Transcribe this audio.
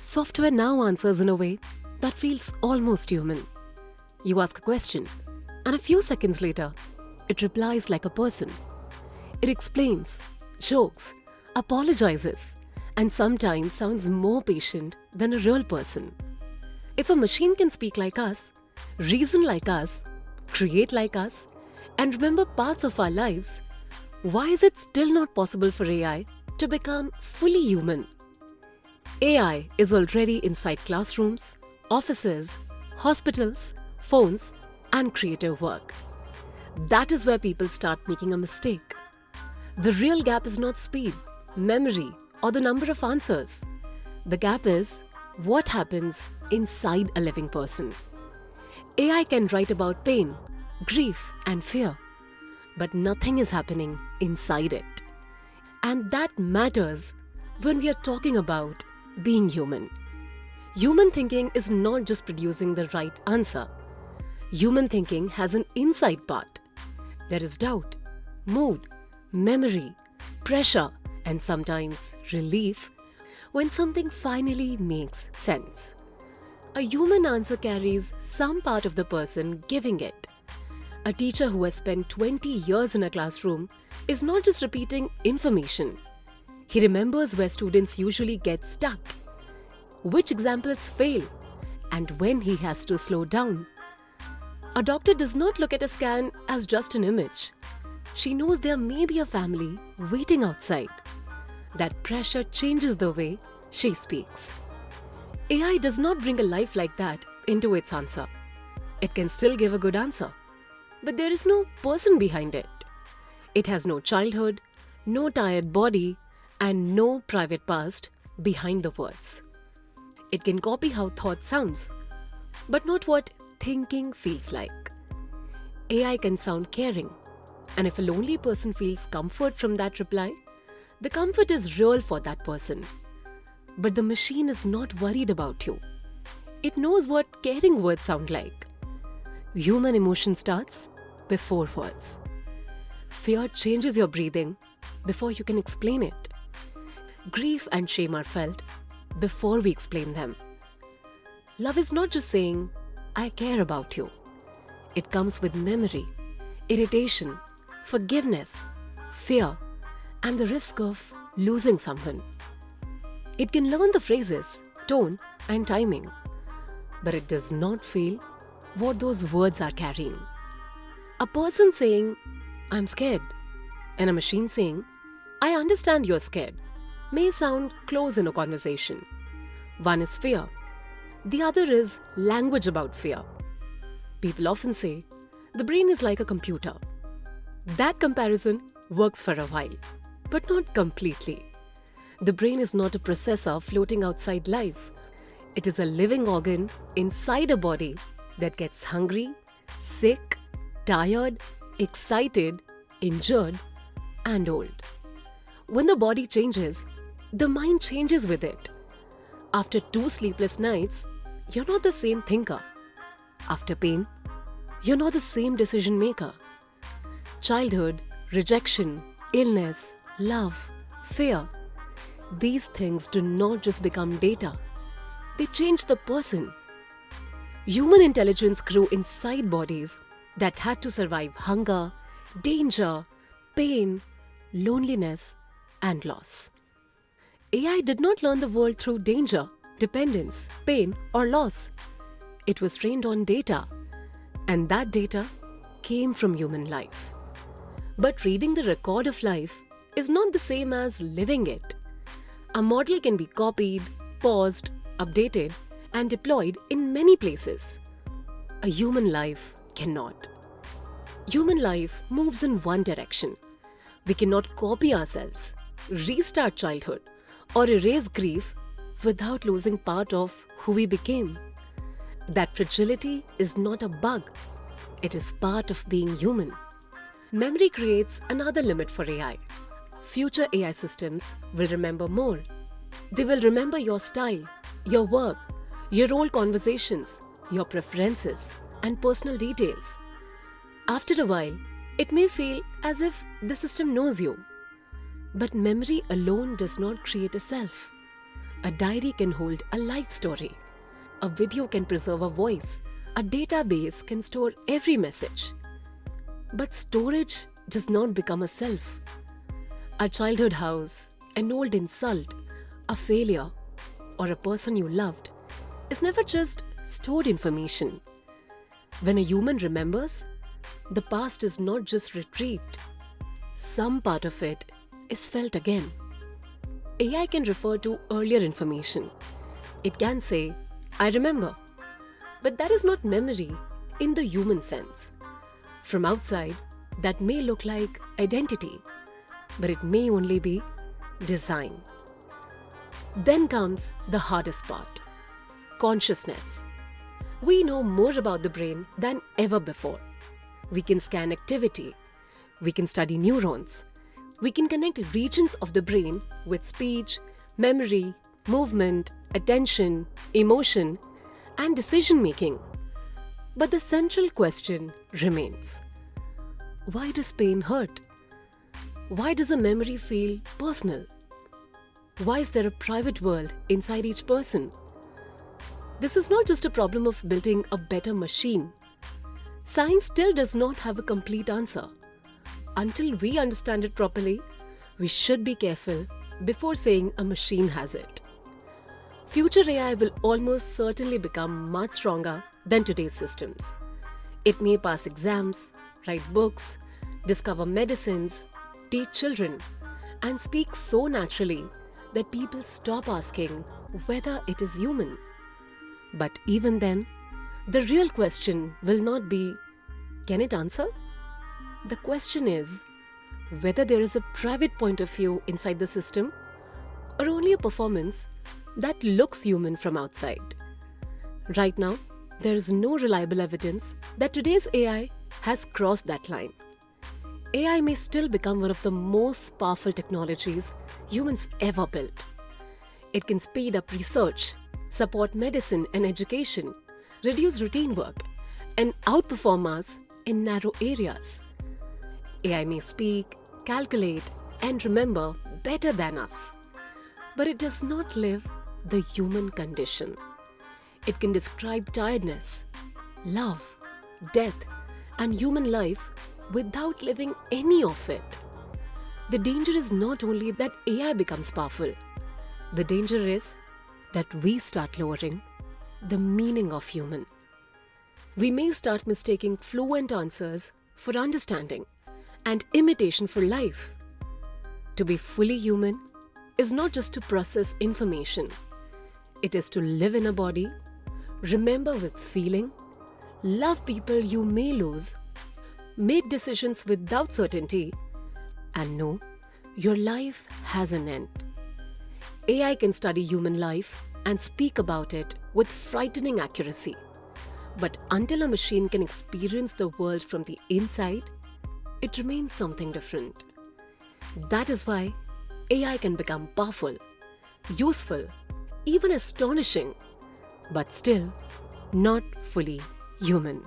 Software now answers in a way that feels almost human. You ask a question, and a few seconds later, it replies like a person. It explains, jokes, apologizes, and sometimes sounds more patient than a real person. If a machine can speak like us, reason like us, create like us, and remember parts of our lives, why is it still not possible for AI to become fully human? AI is already inside classrooms, offices, hospitals, phones, and creative work. That is where people start making a mistake. The real gap is not speed, memory, or the number of answers. The gap is what happens inside a living person. AI can write about pain, grief, and fear, but nothing is happening inside it. And that matters when we are talking about being human. Human thinking is not just producing the right answer. Human thinking has an inside part. There is doubt, mood, memory, pressure, and sometimes relief when something finally makes sense. A human answer carries some part of the person giving it. A teacher who has spent 20 years in a classroom is not just repeating information. He remembers where students usually get stuck, which examples fail, and when he has to slow down. A doctor does not look at a scan as just an image. She knows there may be a family waiting outside. That pressure changes the way she speaks. AI does not bring a life like that into its answer. It can still give a good answer, but there is no person behind it. It has no childhood, no tired body, and no private past behind the words. It can copy how thought sounds, but not what thinking feels like. AI can sound caring, and if a lonely person feels comfort from that reply, the comfort is real for that person. But the machine is not worried about you. It knows what caring words sound like. Human emotion starts before words. Fear changes your breathing before you can explain it. Grief and shame are felt before we explain them. Love is not just saying, I care about you. It comes with memory, irritation, forgiveness, fear, and the risk of losing someone. It can learn the phrases, tone, and timing, but it does not feel what those words are carrying. A person saying, I'm scared, and a machine saying, I understand you're scared, may sound close in a conversation. One is fear. The other is language about fear. People often say, the brain is like a computer. That comparison works for a while, but not completely. The brain is not a processor floating outside life. It is a living organ inside a body that gets hungry, sick, tired, excited, injured, and old. When the body changes, the mind changes with it. After 2 sleepless nights, you're not the same thinker. After pain, you're not the same decision maker. Childhood, rejection, illness, love, fear, these things do not just become data. They change the person. Human intelligence grew inside bodies that had to survive hunger, danger, pain, loneliness, and loss. AI did not learn the world through danger, dependence, pain, or loss. It was trained on data, and that data came from human life. But reading the record of life is not the same as living it. A model can be copied, paused, updated, and deployed in many places. A human life cannot. Human life moves in one direction. We cannot copy ourselves, restart childhood, or erase grief without losing part of who we became. That fragility is not a bug. It is part of being human. Memory creates another limit for AI. Future AI systems will remember more. They will remember your style, your work, your old conversations, your preferences, and personal details. After a while, it may feel as if the system knows you. But memory alone does not create a self. A diary can hold a life story. A video can preserve a voice. A database can store every message. But storage does not become a self. A childhood house, an old insult, a failure, or a person you loved is never just stored information. When a human remembers, the past is not just retrieved. Some part of it is felt again. AI can refer to earlier information. It can say, I remember. But that is not memory in the human sense. From outside, that may look like identity, but it may only be design. Then comes the hardest part, consciousness. We know more about the brain than ever before. We can scan activity. We can study neurons. We can connect regions of the brain with speech, memory, movement, attention, emotion, and decision making. But the central question remains. Why does pain hurt? Why does a memory feel personal? Why is there a private world inside each person? This is not just a problem of building a better machine. Science still does not have a complete answer. Until we understand it properly, we should be careful before saying a machine has it. Future AI will almost certainly become much stronger than today's systems. It may pass exams, write books, discover medicines, teach children, and speak so naturally that people stop asking whether it is human. But even then, the real question will not be, can it answer? The question is whether there is a private point of view inside the system or only a performance that looks human from outside. Right now, there is no reliable evidence that today's AI has crossed that line. AI may still become one of the most powerful technologies humans ever built. It can speed up research, support medicine and education, reduce routine work, and outperform us in narrow areas. AI may speak, calculate, and remember better than us. But it does not live the human condition. It can describe tiredness, love, death, and human life without living any of it. The danger is not only that AI becomes powerful. The danger is that we start lowering the meaning of human. We may start mistaking fluent answers for understanding and imitation for life. To be fully human is not just to process information. It is to live in a body, remember with feeling, love people you may lose, make decisions without certainty, and know your life has an end. AI can study human life and speak about it with frightening accuracy. But until a machine can experience the world from the inside, it remains something different. That is why AI can become powerful, useful, even astonishing, but still not fully human.